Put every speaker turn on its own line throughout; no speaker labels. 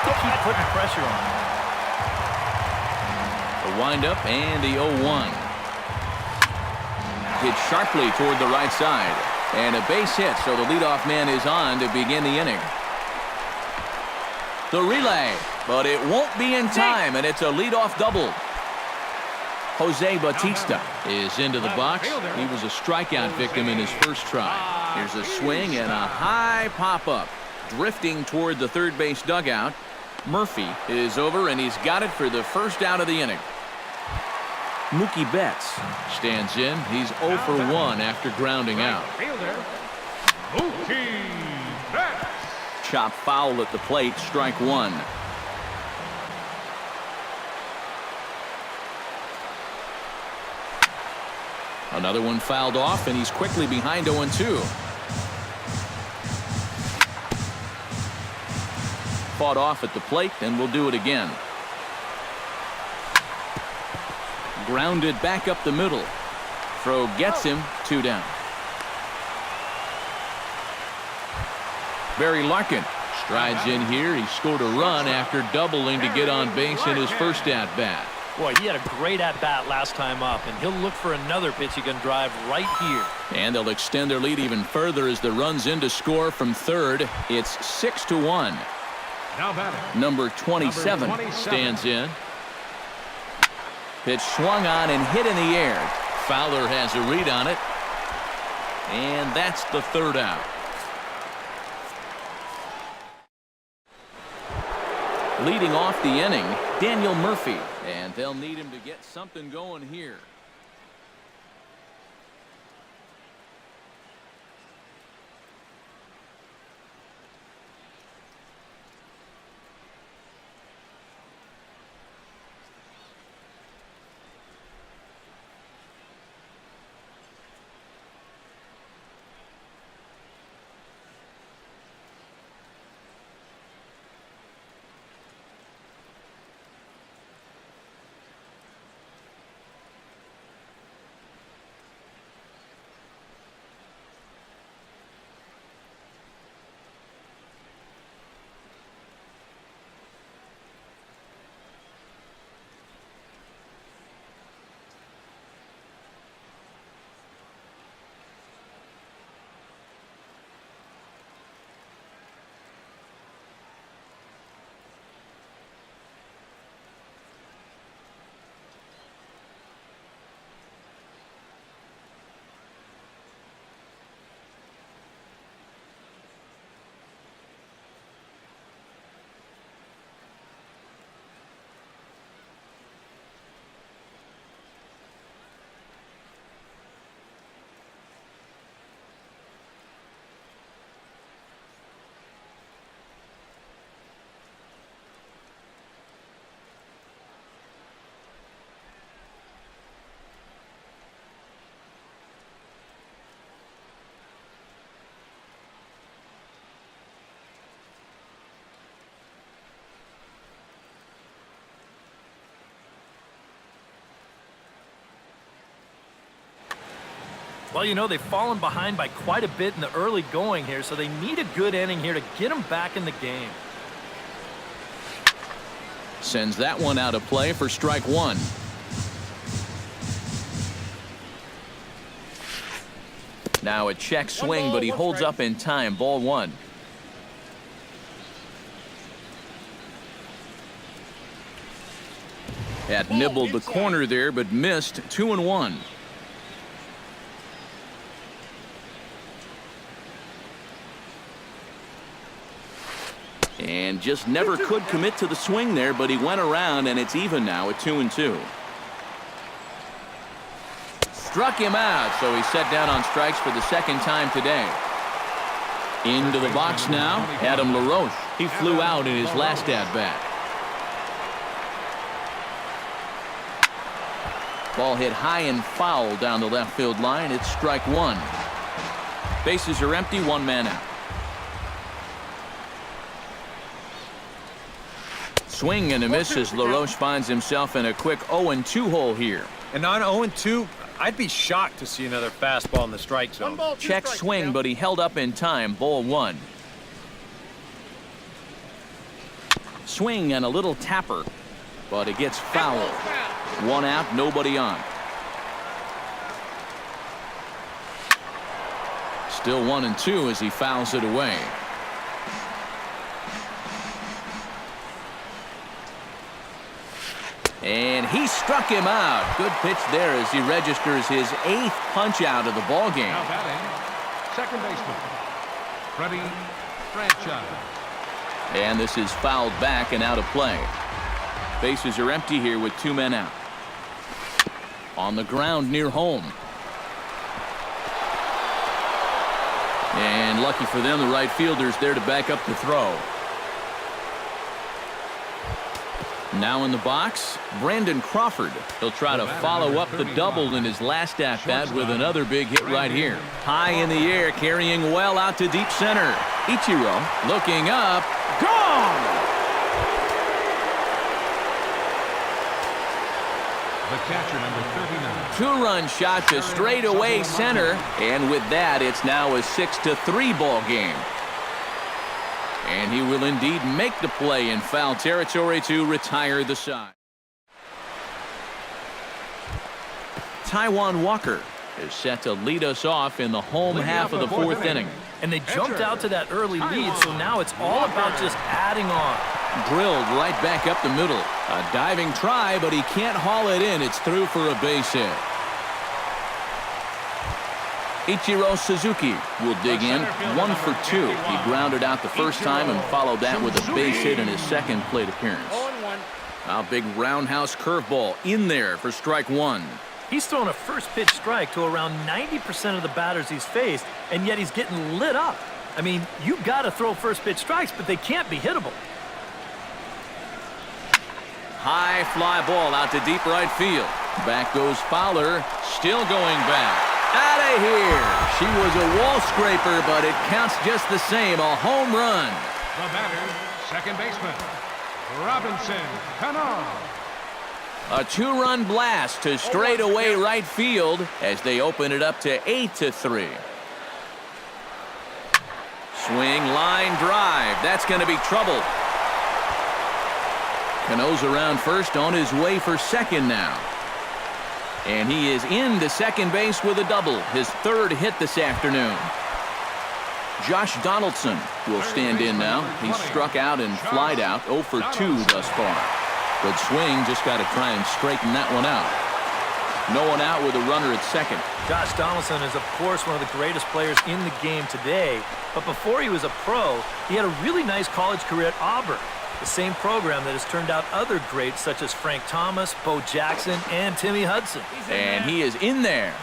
have to keep putting pressure on him.
The windup and the 0-1. Hit sharply toward the right side. And a base hit, so the leadoff man is on to begin the inning. The relay, but it won't be in time, and it's a leadoff double. Jose Bautista is into the box. He was a strikeout victim in his first try. Here's a swing and a high pop-up. Drifting toward the third base dugout. Murphy is over, and he's got it for the first out of the inning. Mookie Betts stands in. He's 0 for 1 after grounding out.
Mookie Betts.
Chop foul at the plate, strike one. Another one fouled off, and he's quickly behind 0-2. Fought off at the plate, and we'll do it again. Grounded back up the middle. Throw gets him, 2 down. Barry Larkin strides in here. He scored a run after doubling to get on base in his first at-bat.
Boy, he had a great at-bat last time up, and he'll look for another pitch he can drive right here.
And they'll extend their lead even further as the run's in to score from third. It's 6-1.
Now batting.
Number 27 stands in. Pitch swung on and hit in the air. Fowler has a read on it. And that's the third out. Leading off the inning, Daniel Murphy. And they'll need him to get something going here.
Well, you know, they've fallen behind by quite a bit in the early going here, so they need a good inning here to get them back in the game.
Sends that one out of play for strike one. Now a check swing, but he holds up in time. Ball one. Had nibbled the corner there, but missed. 2-1. And just never could commit to the swing there, but he went around, and it's even now at 2-2. Struck him out, so he's set down on strikes for the second time today. Into the box now, Adam LaRoche. He flew out in his last at-bat. Ball hit high and foul down the left field line. It's strike one. Bases are empty, one man out. Swing and a miss as LaRoche finds himself in a quick 0-2 hole here.
And on 0-2, I'd be shocked to see another fastball in the strike zone.
Check swing, but he held up in time. Ball one. Swing and a little tapper, but it gets fouled. 1 out, nobody on. Still 1-2 as he fouls it away. And he struck him out. Good pitch there as he registers his 8th punch out of the ball game.
Now batting, second baseman, Freddie Franchise.
And this is fouled back and out of play. Bases are empty here with 2 men out. On the ground near home. And lucky for them, the right fielder's there to back up the throw. Now in the box, Brandon Crawford. He'll try to follow up the double in his last at-bat with another big hit right here. High in the air, carrying well out to deep center. Ichiro looking up. Gone!
The catcher, number 39.
2-run shot to straightaway center. And with that, it's now a 6-3 ball game. And he will indeed make the play in foul territory to retire the side. Taijuan Walker is set to lead us off in the home half of the 4th inning.
And they jumped out to that early lead, so now it's all about just adding on.
Drilled right back up the middle. A diving try, but he can't haul it in. It's through for a base hit. Ichiro Suzuki will dig in. 1 for 2. He grounded out the first time and followed that with a base hit in his second plate appearance. Now big roundhouse curveball in there for strike 1.
He's thrown a first pitch strike to around 90% of the batters he's faced, and yet he's getting lit up. I mean, you got to throw first pitch strikes, but they can't be hittable.
High fly ball out to deep right field. Back goes Fowler, still going back. Out of here. She was a wall scraper, but it counts just the same. A home run.
The batter, second baseman, Robinson Cano.
A 2-run blast to straightaway right field as they open it up to 8-3. Swing, line drive. That's going to be trouble. Cano's around first, on his way for second now. And he is into second base with a double, his 3rd hit this afternoon. Josh Donaldson will stand in now. He's struck out and flied out, 0 for 2 thus far. Good swing, just got to try and straighten that one out. No one out with a runner at second.
Josh Donaldson is, of course, one of the greatest players in the game today. But before he was a pro, he had a really nice college career at Auburn, the same program that has turned out other greats such as Frank Thomas, Bo Jackson, and Timmy Hudson.
And he is in there.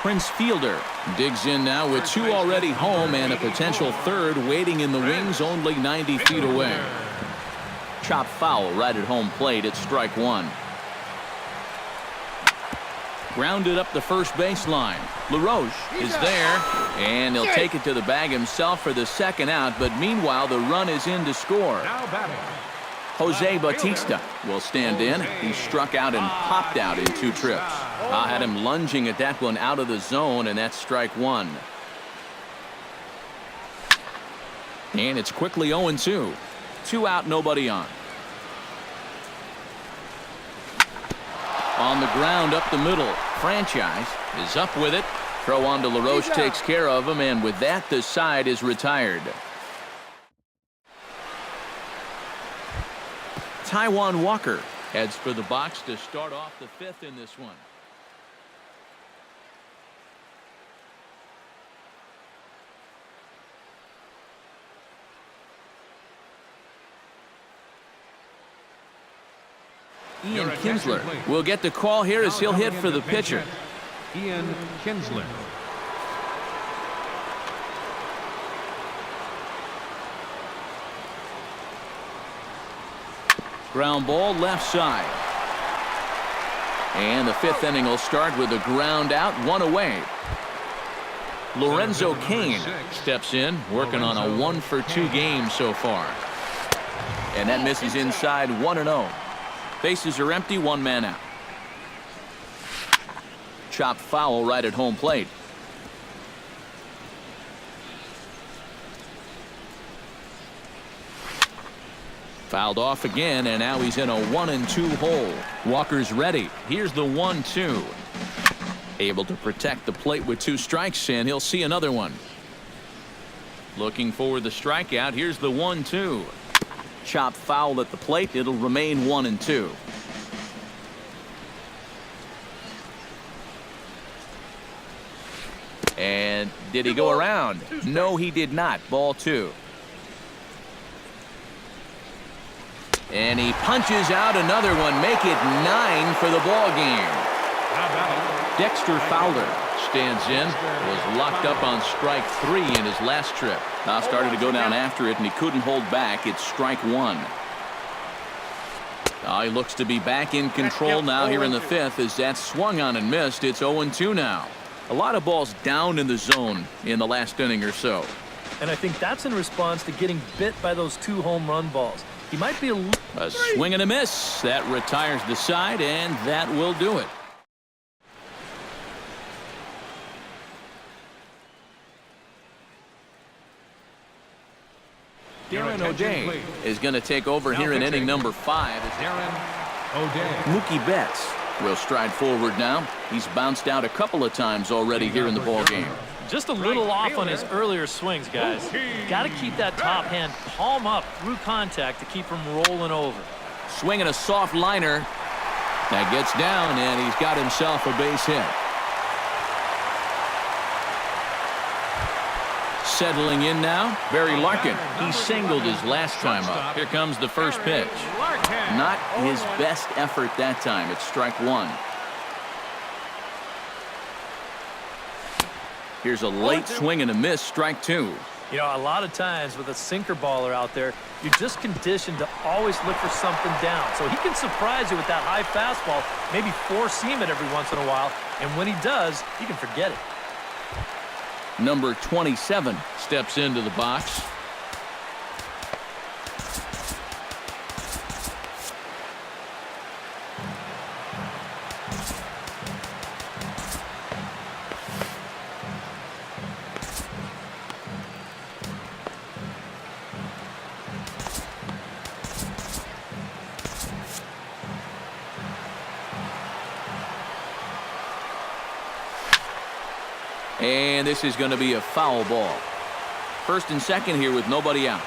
Prince Fielder digs in now with 2 already home and a potential 3rd waiting in the wings only 90 feet away. Chop foul right at home plate at strike 1. Grounded up the first baseline. LaRoche is there, and he'll take it to the bag himself for the second out, but meanwhile the run is in to score.
Now batting,
Jose Bautista will stand in. He struck out and popped out in 2 trips. I had him lunging at that one out of the zone, and that's strike 1. And it's quickly 0-2. 2 out, nobody on. On the ground up the middle. Franchise is up with it. Throw on to LaRoche takes care of him, and with that, the side is retired. Taijuan Walker heads for the box to start off the 5th in this one. Ian Kinsler will get the call here as he'll hit for the pitcher.
Ian Kinsler.
Ground ball left side. And the 5th inning will start with a ground out, 1 away. Lorenzo Cain steps in, working on a 1 for 2 game so far. And that misses inside, 1-0. Bases are empty, 1 man out. Chop foul right at home plate. Fouled off again, and now he's in a 1-2 hole. Walker's ready. Here's the 1-2. Able to protect the plate with 2 strikes, and he'll see another one. Looking for the strikeout. Here's the 1-2. Chop foul at the plate. It'll remain 1-2. And did he go around? No, he did not. Ball 2. And he punches out another one. Make it 9 for the ball game. Dexter Fowler stands in. Was locked up on strike 3 in his last trip. Now started to go down after it, and he couldn't hold back. It's strike 1. He looks to be back in control now here in the 5th as that swung on and missed. It's 0-2 now. A lot of balls down in the zone in the last inning or so.
And I think that's in response to getting bit by those 2 home run balls. He might be
a swing and a miss. That retires the side, and that will do it. Darren O'Day is going to take over here in inning number 5.
Darren O'Day.
Mookie Betts will stride forward now. He's bounced out a couple of times already here in the ball game.
Just a little off on his earlier swings, guys. Got to keep that top hand palm up through contact to keep him rolling over.
Swinging a soft liner. That gets down, and he's got himself a base hit. Settling in now, Barry Larkin. He singled his last time up. Here comes the first pitch. Not his best effort that time. It's strike 1. Here's a late swing and a miss, strike 2.
You know, a lot of times with a sinker baller out there, you're just conditioned to always look for something down. So he can surprise you with that high fastball, maybe four-seam it every once in a while, and when he does, you can forget it.
Number 27 steps into the box. And this is going to be a foul ball. First and second here with nobody out.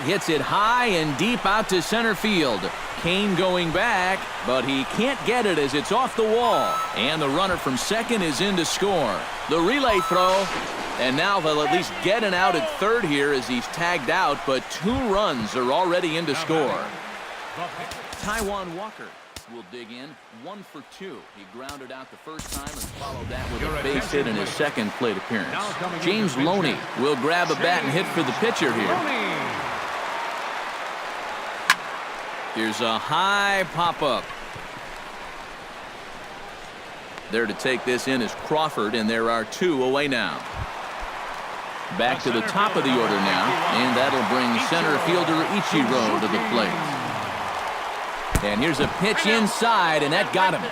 Hits it high and deep out to center field. Kane going back, but he can't get it as it's off the wall. And the runner from second is in to score. The relay throw. And now they'll at least get an out at third here as he's tagged out, but 2 runs are already in to score. Taijuan Walker will dig in. 1 for 2. He grounded out the first time and followed that with a base hit in his second plate appearance. James Loney will grab a bat and hit for the pitcher here. Here's a high pop-up. There to take this in is Crawford, and there are 2 away now. Back to the top of the order now, and that'll bring center fielder Ichiro to the plate. And here's a pitch inside, and that got him.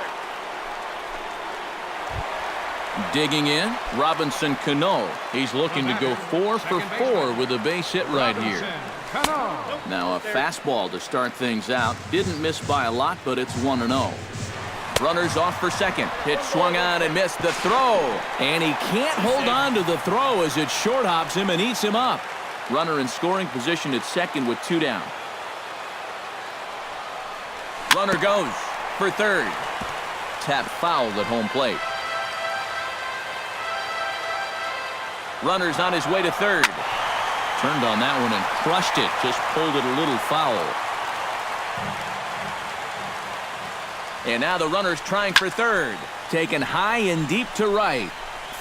Digging in, Robinson Cano. He's looking to go 4 for 4 with a base hit right here. Now a fastball to start things out. Didn't miss by a lot, but it's 1-0. Runners off for second. Pitch swung on and missed the throw. And he can't hold on to the throw as it short hops him and eats him up. Runner in scoring position at second with 2 down. Runner goes for third. Tap fouled at home plate. Runner's on his way to third. Turned on that one and crushed it. Just pulled it a little foul. And now the runner's trying for third. Taken high and deep to right.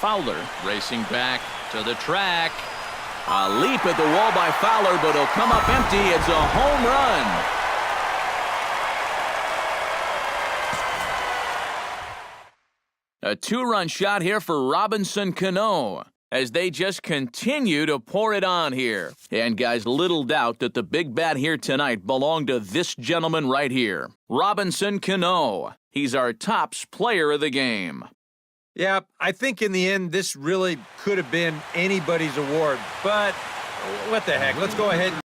Fowler racing back to the track. A leap at the wall by Fowler, but he'll come up empty. It's a home run. A 2-run shot here for Robinson Cano as they just continue to pour it on here. And guys, little doubt that the big bat here tonight belonged to this gentleman right here. Robinson Cano. He's our tops player of the game.
Yeah, I think in the end, this really could have been anybody's award. But what the heck? Let's go ahead.